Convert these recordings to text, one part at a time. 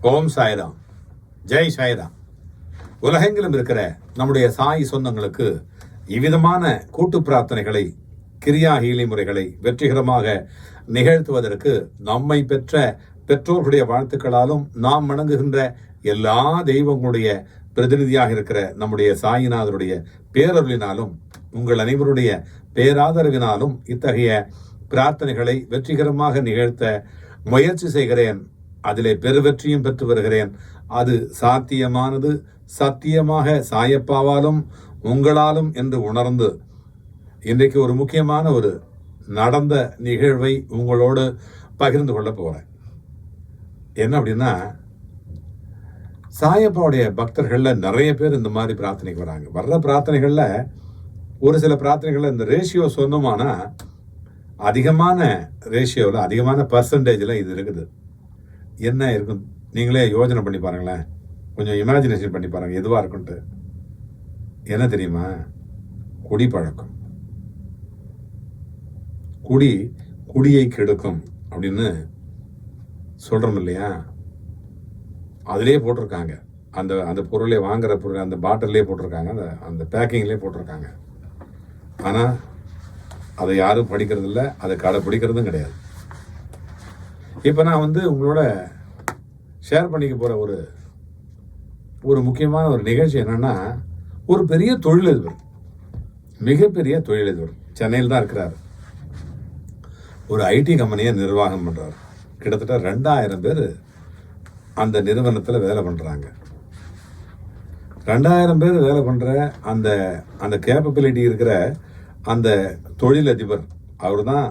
ஓம் சாய்ராம், ஜெய் சாய்ராம். உலகெங்கிலும் இருக்கிற நம்முடைய சாய் சொந்தங்களுக்கு இவ்விதமான கூட்டு பிரார்த்தனைகளை, கிரியா ஹீலி முறைகளை வெற்றிகரமாக நிகழ்த்துவதற்கு நம்மை பெற்ற பெற்றோர்களுடைய வாழ்த்துக்களாலும் நாம் வணங்குகின்ற எல்லா தெய்வங்களுடைய பிரதிநிதியாக இருக்கிற நம்முடைய சாயிநாதருடைய பேரருளினாலும் உங்கள் அனைவருடைய பேராதரவினாலும் இத்தகைய பிரார்த்தனைகளை வெற்றிகரமாக நிகழ்த்த முயற்சி செய்கிறேன். அதிலே பெருவெற்றியும் பெற்று வருகிறேன். அது சாத்தியமானது சத்தியமாக சாயப்பாவாலும் உங்களாலும் என்று உணர்ந்து இன்றைக்கு ஒரு முக்கியமான ஒரு நடந்த நிகழ்வை உங்களோடு பகிர்ந்து கொள்ள போகிறேன். என்ன அப்படின்னா, சாயப்பாவுடைய பக்தர்களில் நிறைய பேர் இந்த மாதிரி பிரார்த்தனைக்கு வராங்க. வர்ற பிரார்த்தனைகளில் ஒரு சில பிரார்த்தனைகளில் இந்த ரேஷியோ சொன்னோம்னா அதிகமான ரேஷியோவில் அதிகமான பர்சன்டேஜில் இது இருக்குது. என்ன இருக்கும் நீங்களே யோசனை பண்ணி பாருங்களேன், கொஞ்சம் இமேஜினேஷன் பண்ணி பாருங்கள் எதுவாக இருக்குன்ட்டு. என்ன தெரியுமா? குடிப்பழக்கம். குடியை கெடுக்கும் அப்படின்னு சொல்கிறோம் இல்லையா? அதிலே போட்டிருக்காங்க, அந்த பொருளை வாங்குற பொருள் அந்த பாட்டிலே போட்டிருக்காங்க, அந்த பேக்கிங்லேயே போட்டிருக்காங்க. ஆனால் அதை யாரும் படிக்கிறதில்ல, அதை கடைப்பிடிக்கிறதும் கிடையாது. இப்போ நான் உங்களோட ஷேர் பண்ணிக்க போகிற ஒரு முக்கியமான ஒரு நிகழ்ச்சி என்னென்னா, ஒரு பெரிய தொழிலதிபர், மிகப்பெரிய தொழிலதிபர் சென்னையில் தான் இருக்கிறார். ஒரு ஐடி கம்பெனியை நிர்வாகம் பண்ணுறார். கிட்டத்தட்ட 2000 பேர் அந்த நிறுவனத்தில் வேலை பண்ணுறாங்க. 2000 பேர் வேலை பண்ணுற அந்த கேப்பபிலிட்டி இருக்கிற அந்த தொழிலதிபர் அவர் தான்.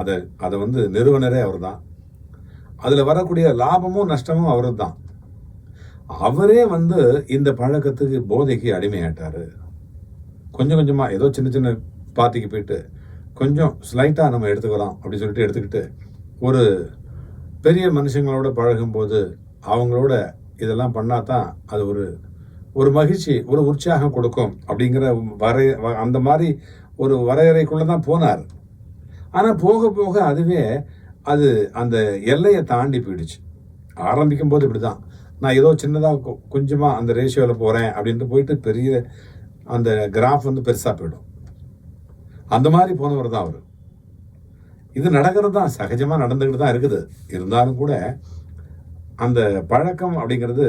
அதை நிறுவனரே அவர் தான். அதில் வரக்கூடிய லாபமும் நஷ்டமும் அவரு தான். அவரே இந்த பழக்கத்துக்கு போதைக்கு அடிமையாட்டார். கொஞ்சம் கொஞ்சமாக ஏதோ சின்ன சின்ன பார்ட்டிக்கு போயிட்டு கொஞ்சம் ஸ்லைட்டாக நம்ம எடுத்துக்கலாம் அப்படின்னு சொல்லிட்டு எடுத்துக்கிட்டு ஒரு பெரிய மனுஷங்களோட பழகும்போது அவங்களோட இதெல்லாம் பண்ணால் தான் அது ஒரு மகிழ்ச்சி, ஒரு உற்சாகம் கொடுக்கும் அப்படிங்கிற அந்த மாதிரி ஒரு வரையறைக்குள்ளே தான் போனார். ஆனால் போக போக அதுவே அந்த எல்லையை தாண்டி போயிடுச்சு. ஆரம்பிக்கும் போது இப்படி தான், நான் ஏதோ சின்னதாக கொஞ்சமாக அந்த ரேஷியோவில் போகிறேன் அப்படின்ட்டு போயிட்டு பெரிய அந்த கிராஃப் பெருசாக போயிடும். அந்த மாதிரி போனவர் தான் அவர். இது நடக்கிறது தான், சகஜமாக நடந்துக்கிட்டு தான் இருக்குது. இருந்தாலும் கூட அந்த பழக்கம் அப்படிங்கிறது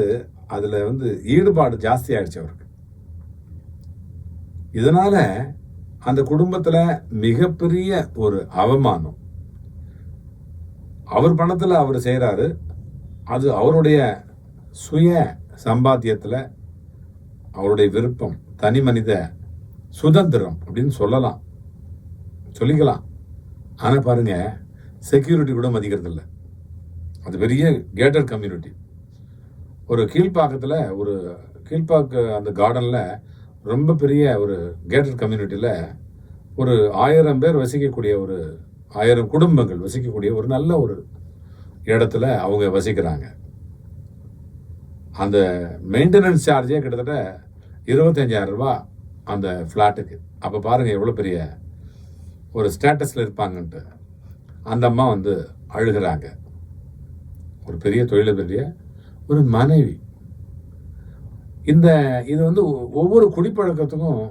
அதில் ஈடுபாடு ஜாஸ்தி ஆயிடுச்சு அவருக்கு. இதனால் அந்த குடும்பத்தில் மிகப்பெரிய ஒரு அவமானம். அவர் பணத்தில் அவர் செய்கிறாரு, அது அவருடைய சுய சம்பாத்தியத்தில் அவருடைய விருப்பம், தனி மனித சுதந்திரம் அப்படின்னு சொல்லிக்கலாம். ஆனால் பாருங்க, செக்யூரிட்டி கூட மதிக்கிறது இல்லை. அது பெரிய கேட்டட் கம்யூனிட்டி. ஒரு கீழ்ப்பாக்கு அந்த கார்டனில் ரொம்ப பெரிய ஒரு கேட்டட் கம்யூனிட்டியில் ஒரு 1000 பேர் வசிக்கக்கூடிய 1000 குடும்பங்கள் வசிக்கக்கூடிய ஒரு நல்ல ஒரு இடத்துல அவங்க வசிக்கிறாங்க. அந்த மெயின்டெனன்ஸ் சார்ஜே கிட்டத்தட்ட 25,000 ரூபா அந்த ஃப்ளாட்டுக்கு. அப்போ பாருங்கள் எவ்வளோ பெரிய ஒரு ஸ்டேட்டஸில் இருப்பாங்கன்ட்டு. அந்த அம்மா அழுகிறாங்க. ஒரு பெரிய தொழிலதிபரிய ஒரு மனைவி. இது ஒவ்வொரு குடிப்பழக்கத்துக்கும்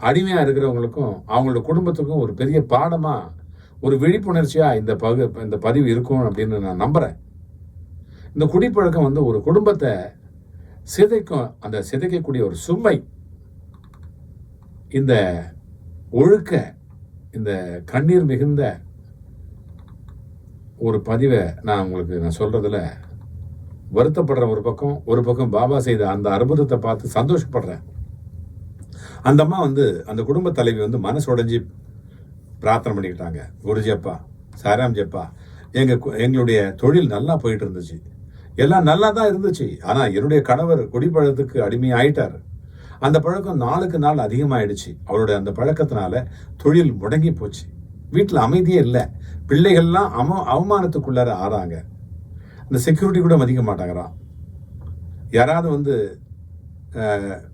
அடிமையாக இருக்கிறவங்களுக்கும் அவங்களோட குடும்பத்துக்கும் ஒரு பெரிய பாடமாக, ஒரு விழிப்புணர்ச்சியாக இந்த பதிவு இருக்கும் அப்படின்னு நான் நம்புகிறேன். இந்த குடிப்பழக்கம் ஒரு குடும்பத்தை சிதைக்கும். அந்த சிதைக்கக்கூடிய ஒரு சுமை, இந்த ஒழுக்க, இந்த கண்ணீர் மிகுந்த ஒரு பதிவை நான் சொல்றதுல வருத்தப்படுற ஒரு பக்கம் பாபா செய்த அந்த அற்புதத்தை பார்த்து சந்தோஷப்படுறேன். அந்த அம்மா அந்த குடும்ப தலைவி மனசு உடைஞ்சி பிரார்த்தனை பண்ணிக்கிட்டாங்க. குருஜி அப்பா, சாய்ராம் ஜப்பா, எங்களுடைய தொழில் நல்லா போயிட்டு இருந்துச்சு, எல்லாம் நல்லா தான் இருந்துச்சு. ஆனால் என்னுடைய கணவர் குடிப்பழக்கத்துக்கு அடிமையாயிட்டார். அந்த பழக்கம் நாளுக்கு நாள் அதிகமாயிடுச்சு. அவருடைய அந்த பழக்கத்தினால தொழில் முடங்கி போச்சு. வீட்டில் அமைதியே இல்லை. பிள்ளைகள்லாம் அவமானத்துக்குள்ளார ஆறாங்க. அந்த செக்யூரிட்டி கூட மதிக்க மாட்டாங்கிறான். யாராவது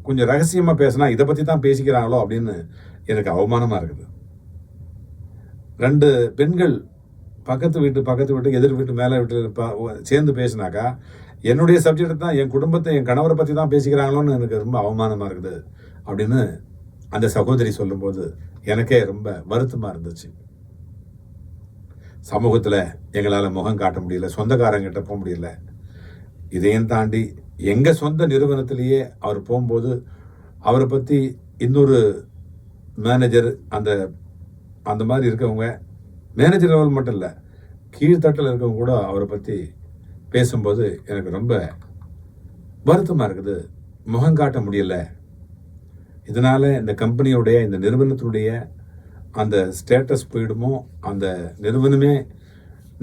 கொஞ்சம் ரகசியமாக பேசினா இதை பற்றி தான் பேசிக்கிறாங்களோ அப்படின்னு எனக்கு அவமானமாக இருக்குது. 2 பெண்கள் பக்கத்து வீட்டு எதிர் வீட்டு மேலே வீட்டு சேர்ந்து பேசினாக்கா என்னுடைய சப்ஜெக்ட் தான், என் குடும்பத்தை, என் கணவரை பற்றி தான் பேசிக்கிறாங்களோன்னு எனக்கு ரொம்ப அவமானமாக இருக்குது அப்படின்னு அந்த சகோதரி சொல்லும்போது எனக்கே ரொம்ப வருத்தமாக இருந்துச்சு. சமூகத்தில் எங்களால் முகம் காட்ட முடியல, சொந்தக்காரங்கிட்ட போக முடியல. இதையும் தாண்டி எங்கள் சொந்த நிறுவனத்திலேயே அவர் போகும்போது அவரை பற்றி இன்னொரு மேனேஜர், அந்த அந்த மாதிரி இருக்கவங்க, மேனேஜர் லெவல் மட்டும் இல்லை, கீழ்த்தட்டில் இருக்கவங்க கூட அவரை பற்றி பேசும்போது எனக்கு ரொம்ப வருத்தமாக இருக்குது. முகம் காட்ட முடியல. இதனால் இந்த கம்பெனியுடைய, இந்த நிறுவனத்தினுடைய அந்த ஸ்டேட்டஸ் போயிடுமோ, அந்த நிறுவனமே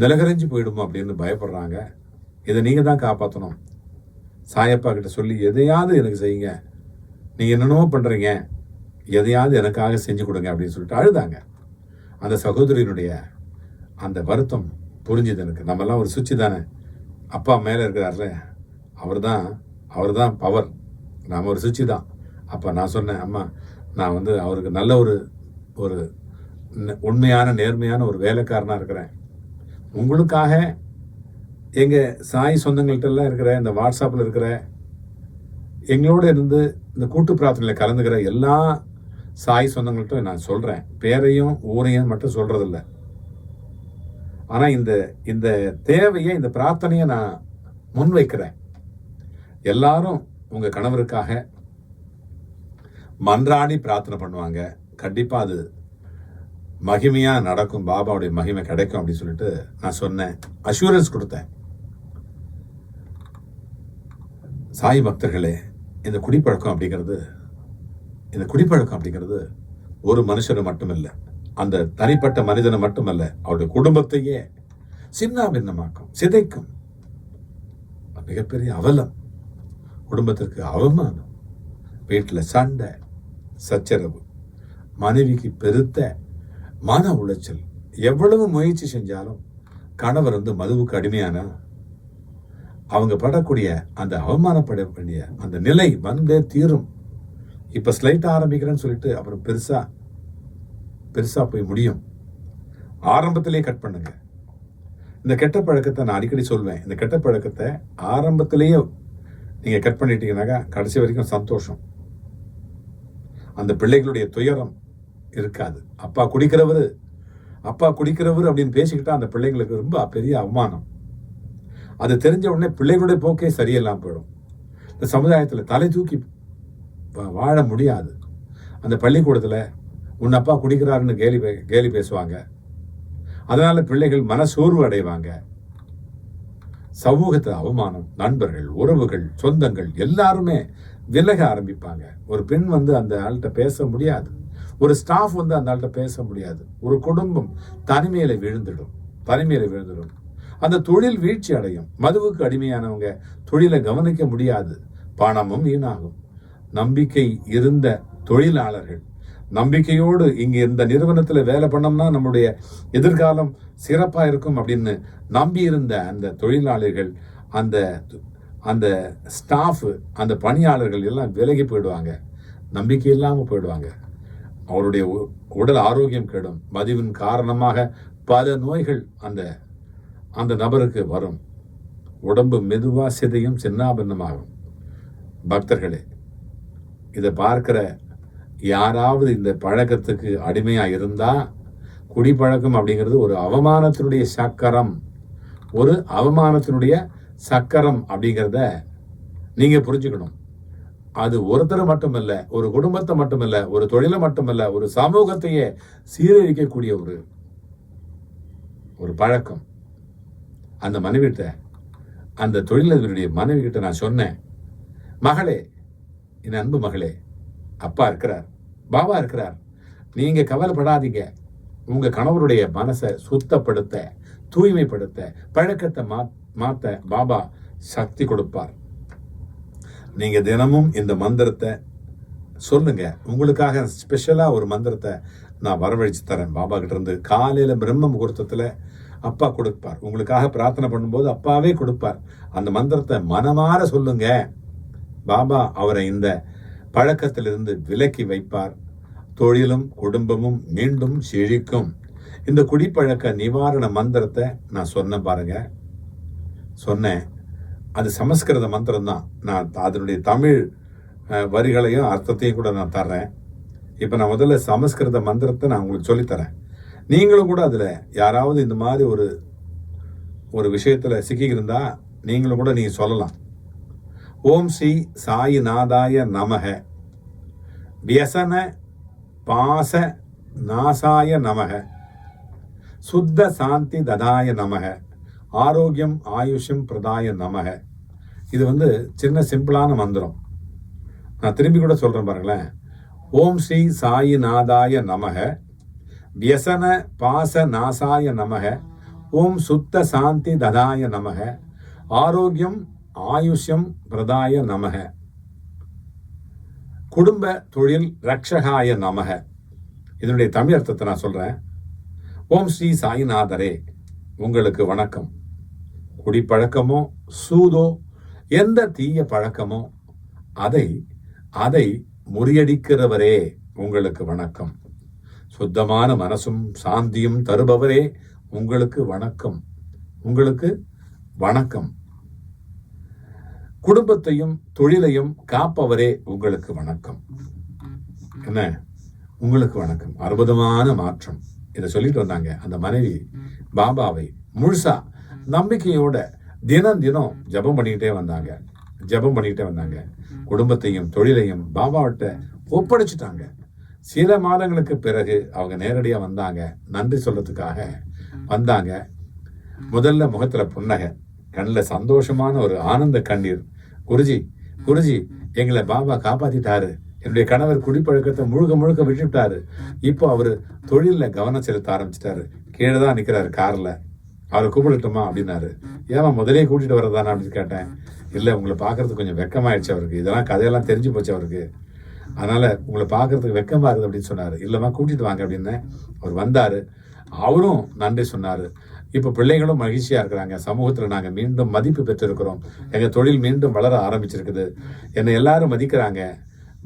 நிலகரைஞ்சு போயிடுமோ அப்படின்னு பயப்படுறாங்க. இதை நீங்கள் தான் காப்பாற்றணும். சாயப்பா கிட்ட சொல்லி எதையாவது எனக்கு செய்யுங்க, நீங்கள் என்னென்னமோ பண்ணுறீங்க, எதையாவது எனக்காக செஞ்சு கொடுங்க அப்படின்னு சொல்லிட்டு அழுதாங்க. அந்த சகோதரியினுடைய அந்த வருத்தம் புரிஞ்சுது எனக்கு. நம்மெல்லாம் ஒரு சுவிட்சு தானே, அப்பா மேலே இருக்கிறார்ல, அவர் தான் பவர், நாம் ஒரு சுவிட்சு தான். அப்போ நான் சொன்னேன், அம்மா நான் வந்து அவருக்கு நல்ல ஒரு உண்மையான நேர்மையான ஒரு வேலைக்காரனாக இருக்கிறேன். உங்களுக்காக எங்கள் சாய் சொந்தங்கள்கிட்டலாம் இருக்கிற, இந்த வாட்ஸ்அப்பில் இருக்கிற, எங்களோடு இருந்து இந்த கூட்டு பிரார்த்தனையில் கலந்துக்கிற எல்லா சாய் சொந்தங்கள்கிட்ட நான் சொல்கிறேன். பேரையும் ஊரையும் மட்டும் சொல்கிறதில்ல. ஆனால் இந்த தேவையை, இந்த பிரார்த்தனையை நான் முன்வைக்கிறேன். எல்லாரும் உங்கள் கணவருக்காக மன்றாடி பிரார்த்தனை பண்ணுவாங்க. கண்டிப்பாக அது மகிமையாக நடக்கும், பாபாவுடைய மகிமை கிடைக்கும் அப்படின்னு சொல்லிட்டு நான் சொன்னேன், அஷூரன்ஸ் கொடுத்தேன். சாய் பக்தர்களே, இந்த குடிப்பழக்கம் அப்படிங்கிறது ஒரு மனுஷனை மட்டுமல்ல, அந்த தனிப்பட்ட மனிதனை மட்டுமல்ல, அவருடைய குடும்பத்தையே சின்ன பின்னமாக்கும், சிதைக்கும். மிகப்பெரிய அவலம், குடும்பத்திற்கு அவமானம், வீட்டில் சண்டை சச்சரவு, மனைவிக்கு பெருத்த மன உளைச்சல். எவ்வளவு முயற்சி செஞ்சாலும் கணவர் வந்து மதுவுக்கு அடிமையானா அவங்க படக்கூடிய அந்த அவமானப்பட வேண்டிய அந்த நிலை வந்தே தீரும். இப்ப ஸ்லைட் ஆரம்பிக்கிறேன்னு சொல்லிட்டு அப்புறம் பெருசா போய் முடியும். ஆரம்பத்திலேயே கட் பண்ணுங்க. இந்த கெட்ட பழக்கத்தை நான் அடிக்கடி சொல்வேன். இந்த கெட்ட பழக்கத்தை ஆரம்பத்திலேயே நீங்க கட் பண்ணிட்டீங்கன்னாக்கா கடைசி வரைக்கும் சந்தோஷம். அந்த பிள்ளைகளுடைய துயரம் இருக்காது. அப்பா குடிக்கிறவர் அப்படின்னு பேசிக்கிட்டா அந்த பிள்ளைங்களுக்கு ரொம்ப பெரிய அவமானம். அது தெரிஞ்ச உடனே பிள்ளைகளுடைய போக்கே சரியில்லாமல் போயிடும். இந்த சமுதாயத்தில் தலை தூக்கி வாழ முடியாது. அந்த பள்ளிக்கூடத்தில் உன் அப்பா குடிக்கிறாருன்னு கேலி பேசுவாங்க. அதனால பிள்ளைகள் மனசோர்வு அடைவாங்க. சமூகத்தில் அவமானம், நண்பர்கள், உறவுகள், சொந்தங்கள் எல்லாருமே விலக ஆரம்பிப்பாங்க. ஒரு பெண் வந்து அந்த ஆள்கிட்ட பேச முடியாது. ஒரு ஸ்டாஃப் வந்து அந்த ஆள்கிட்ட பேச முடியாது. ஒரு குடும்பம் தனிமையில விழுந்துடும். அந்த தொழில் வீழ்ச்சி அடையும். மதுவுக்கு அடிமையானவங்க தொழிலை கவனிக்க முடியாது. பணமும் வீணாகும். நம்பிக்கை இருந்த தொழிலாளர்கள், நம்பிக்கையோடு இங்க இந்த நிறுவனத்துல வேலை பண்ணோம்னா நம்முடைய எதிர்காலம் சிறப்பா இருக்கும் அப்படின்னு நம்பி இருந்த அந்த தொழிலாளர்கள், அந்த ஸ்டாஃப், அந்த பணியாளர்கள் எல்லாம் விலகி போயிடுவாங்க. நம்பிக்கை இல்லாமல் போயிடுவாங்க. அவருடைய உடல் ஆரோக்கியம் கெடும். மதுவின் காரணமாக பல நோய்கள் அந்த நபருக்கு வரும். உடம்பு மெதுவா சிதையும், சின்னாபின்னமாகும். பக்தர்களே, இதை பார்க்கிற யாராவது இந்த பழக்கத்துக்கு அடிமையா இருந்தா, குடிப்பழக்கம் அப்படிங்கிறது ஒரு அவமானத்தினுடைய சக்கரம் அப்படிங்கிறத நீங்க புரிஞ்சுக்கணும். அது ஒருத்தர் மட்டுமல்ல, ஒரு குடும்பத்தை மட்டுமல்ல, ஒரு தொழிலை மட்டுமல்ல, ஒரு சமூகத்தையே சீரழிக்கக்கூடிய ஒரு பழக்கம். அந்த மனைவிட்ட, அந்த தொழிலதிபருடைய மனைவி கிட்ட நான் சொன்னேன், மகளே, என் அன்பு மகளே, அப்பா இருக்கிறார், பாபா இருக்கிறார், நீங்க கவலைப்படாதீங்க. உங்க கணவருடைய மனசை சுத்தப்படுத்த, தூய்மைப்படுத்த, பழக்கத்தை மாத்த பாபா சக்தி கொடுப்பார். நீங்க தினமும் இந்த மந்திரத்தை சொல்லுங்க. உங்களுக்காக ஸ்பெஷலா ஒரு மந்திரத்தை நான் வரவழைச்சு தரேன் பாபா கிட்ட இருந்து. காலையில பிரம்ம முகூர்த்தத்துல அப்பா கொடுப்பார். உங்களுக்காக பிரார்த்தனை பண்ணும்போது அப்பாவே கொடுப்பார். அந்த மந்திரத்தை மனமாற சொல்லுங்க. பாபா அவரை இந்த பழக்கத்திலிருந்து விலக்கி வைப்பார். தொழிலும் குடும்பமும் மீண்டும் செழிக்கும். இந்த குடிப்பழக்க நிவாரண மந்திரத்தை நான் சொன்னேன். அது சமஸ்கிருத மந்திரம் தான். நான் அதனுடைய தமிழ் வரிகளையும் அர்த்தத்தையும் கூட நான் தர்றேன். இப்போ நான் முதல்ல சமஸ்கிருத மந்திரத்தை நான் உங்களுக்கு சொல்லித்தரேன். நீங்களும் கூட அதில் யாராவது இந்த மாதிரி ஒரு விஷயத்தில் சிக்கியிருந்தா நீங்களும் கூட நீங்கள் சொல்லலாம். ஓம் ஸ்ரீ சாயிநாதாய நமக, வியசன பாச நாசாய நமக, சுத்த சாந்தி ததாய நமக, ஆரோக்கியம் ஆயுஷம் பிரதாய நமக. இது சின்ன சிம்பிளான மந்திரம். நான் திரும்பி கூட சொல்றேன் பாருங்களேன். ஓம் ஸ்ரீ சாயிநாதாய நமக, வியசன பாச நாசாய நமக, ஓம் சுத்த சாந்தி ததாய நமக, ஆரோக்கியம் ஆயுஷ்யம் பிரதாய நமக, குடும்ப தொழில் ரக்ஷகாய நமக. இதனுடைய தமிழ் அர்த்தத்தை நான் சொல்றேன். ஓம் ஸ்ரீ சாயிநாதரே, உங்களுக்கு வணக்கம். குடிப்பழக்கமோ சூதோ எந்த தீய பழக்கமோ அதை முறியடிக்கிறவரே, உங்களுக்கு வணக்கம். சுத்தமான மனசும் சாந்தியும் தருபவரே, உங்களுக்கு வணக்கம். உங்களுக்கு வணக்கம். குடும்பத்தையும் தொழிலையும் காப்பவரே, உங்களுக்கு வணக்கம். என்ன, உங்களுக்கு வணக்கம். அற்புதமான மாற்றம். இதை சொல்லிட்டு வந்தாங்க அந்த மனைவி. பாபாவை முழுசா நம்பிக்கையோட தினம் ஜபம் பண்ணிக்கிட்டே வந்தாங்க. குடும்பத்தையும் தொழிலையும் பாபாவிட்ட ஒப்படைச்சிட்டாங்க. சில மாதங்களுக்கு பிறகு அவங்க நேரடியா வந்தாங்க. நன்றி சொல்றதுக்காக வந்தாங்க. முதல்ல முகத்துல புன்னகை, கண்ணில் சந்தோஷமான ஒரு ஆனந்த கண்ணீர். குருஜி எங்களை பாபா காப்பாத்திட்டாரு. என்னுடைய கணவர் குடிப்பழக்கத்தை முழுக்க விட்டுட்டாரு. இப்போ அவரு தொழில கவனம் செலுத்த ஆரம்பிச்சிட்டாரு. கீழே தான் நிக்கிறாரு கார்ல. அவரை கூப்பிடட்டுமா அப்படின்னாரு. ஏமா முதலே கூட்டிட்டு வரதானா அப்படின்னு கேட்டேன். இல்லை, உங்களை பார்க்கறதுக்கு கொஞ்சம் வெக்கமாயிடுச்சு அவருக்கு. இதெல்லாம் கதையெல்லாம் தெரிஞ்சு போச்சு அவருக்கு. அதனால உங்களை பார்க்கறதுக்கு வெக்கமா இருக்குது அப்படின்னு சொன்னாரு. இல்லைம்மா கூட்டிட்டு வாங்க அப்படின்னு அவர் வந்தாரு. அவரும் நன்றி சொன்னாரு. இப்போ பிள்ளைகளும் மகிழ்ச்சியா இருக்கிறாங்க. சமூகத்தில் நாங்கள் மீண்டும் மதிப்பு பெற்றிருக்கிறோம். எங்க தொழில் மீண்டும் வளர ஆரம்பிச்சிருக்குது. என்னை எல்லாரும் மதிக்கிறாங்க.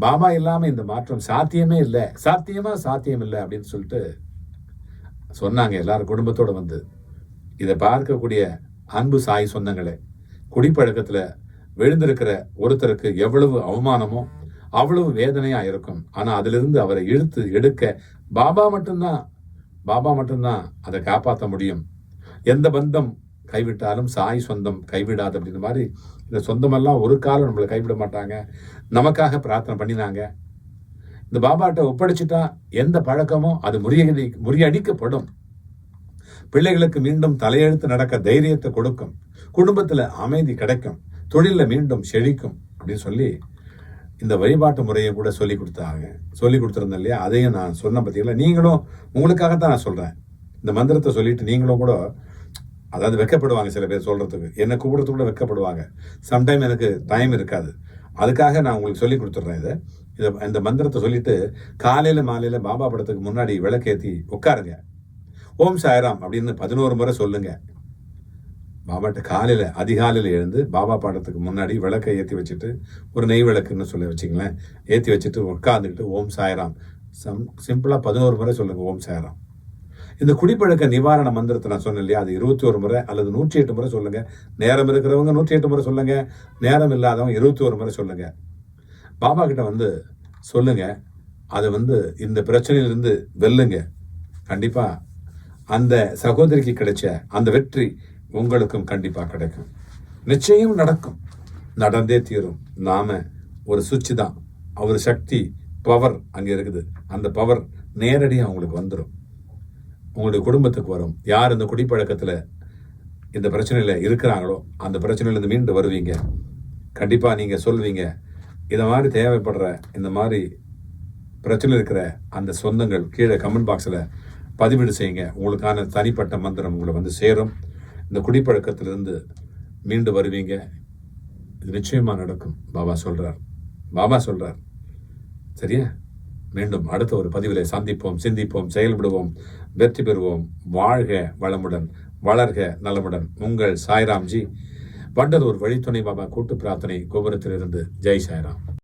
பாபா இல்லாம இந்த மாற்றம் சாத்தியம் இல்லை அப்படின்னு சொல்லிட்டு சொன்னாங்க. எல்லாரும் குடும்பத்தோட இதை பார்க்கக்கூடிய அன்பு சாய் சொந்தங்களே, குடிப்பழக்கத்துல விழுந்திருக்கிற ஒருத்தருக்கு எவ்வளவு அவமானமோ அவ்வளவு வேதனையா இருக்கும். ஆனா அதிலிருந்து அவரை இழுத்து எடுக்க பாபா மட்டும்தான் அதை காப்பாற்ற முடியும். எந்த பந்தம் கைவிட்டாலும் சாய் சொந்தம் கைவிடாது அப்படின்ற மாதிரி இந்த சொந்தமெல்லாம் ஒரு காலம் நம்மளை கைவிட மாட்டாங்க. நமக்காக பிரார்த்தனை பண்ணினாங்க. இந்த பாபாட்ட ஒப்படைச்சிட்டா எந்த பழக்கமோ அது முறியடிக்கப்படும். பிள்ளைகளுக்கு மீண்டும் தலையெழுத்து நடக்க தைரியத்தை கொடுக்கும். குடும்பத்துல அமைதி கிடைக்கும். தொழில மீண்டும் செழிக்கும் அப்படின்னு சொல்லி இந்த வழிபாட்டு முறையை கூட சொல்லி கொடுத்துருந்தேன் இல்லையா? அதையும் நான் சொன்ன பத்தியில நீங்களும் உங்களுக்காகத்தான் நான் சொல்றேன். இந்த மந்திரத்தை சொல்லிட்டு நீங்களும் கூட, அதாவது வெக்கப்படுவாங்க சில பேர் சொல்றதுக்கு, என்னை கூப்பிடுறதுக்கு கூட வெக்கப்படுவாங்க. சம்டைம் எனக்கு டைம் இருக்காது. அதுக்காக நான் உங்களுக்கு சொல்லி கொடுத்துட்றேன். இந்த மந்திரத்தை சொல்லிட்டு காலையில மாலையில பாபா படத்துக்கு முன்னாடி விளக்கேற்றி உட்காருங்க. ஓம் சாய்ராம் அப்படின்னு 11 முறை சொல்லுங்க. பாபாட்ட காலையில அதிகாலையில் எழுந்து பாபா பாடத்துக்கு முன்னாடி விளக்கை ஏற்றி வச்சுட்டு, ஒரு நெய் விளக்குன்னு சொல்லி வச்சுங்களேன், ஏற்றி வச்சுட்டு உட்காந்துக்கிட்டு ஓம் சாய்ராம் சிம்பிளா 11 முறை சொல்லுங்க. ஓம் சாய்ராம். இந்த குடிப்பழக்க நிவாரண மந்திரத்தை நான் சொன்னேன் இல்லையா, அது 21 முறை அல்லது 108 முறை சொல்லுங்க. நேரம் இருக்கிறவங்க 108 முறை சொல்லுங்க. நேரம் இல்லாதவங்க 21 முறை சொல்லுங்க. பாபா கிட்ட சொல்லுங்க. அதை இந்த பிரச்சனையிலிருந்து வெல்லுங்க. கண்டிப்பா அந்த சகோதரிக்கு கிடைச்ச அந்த வெற்றி உங்களுக்கும் கண்டிப்பா கிடைக்கும். நிச்சயம் நடக்கும், நடந்தே தீரும். நாம ஒரு சுவிட்ச் தான். அவர் சக்தி பவர் அங்க இருக்குது. அந்த பவர் நேரடியாக அவங்களுக்கு வந்துடும், உங்களுடைய குடும்பத்துக்கு வரும். யார் இந்த குடிப்பழக்கத்துல இந்த பிரச்சனையில இருக்கிறாங்களோ அந்த பிரச்சனையிலிருந்து மீண்டு வருவீங்க. கண்டிப்பா நீங்க சொல்வீங்க, இதை மாதிரி தேவைப்படுற இந்த மாதிரி பிரச்சனை இருக்கிற அந்த சொந்தங்கள் கீழே கமெண்ட் பாக்ஸில் பதிவீடு செய்யுங்க. உங்களுக்கான தனிப்பட்ட மந்திரம் உங்களை சேரும். இந்த குடிப்பழக்கத்திலிருந்து மீண்டு வருவீங்க. இது நிச்சயமா நடக்கும். பாபா சொல்றார். சரியா? மீண்டும் அடுத்த ஒரு பதிவிலே சந்திப்போம், சிந்திப்போம், செயல்படுவோம், வெற்றி பெறுவோம். வாழ்க வளமுடன், வளர்க நலமுடன். உங்கள் சாய்ராம்ஜி, வண்டலூர் வழித்துணை பாபா கூட்டு பிரார்த்தனை கோபுரத்திலிருந்து. ஜெய் சாய்ராம்.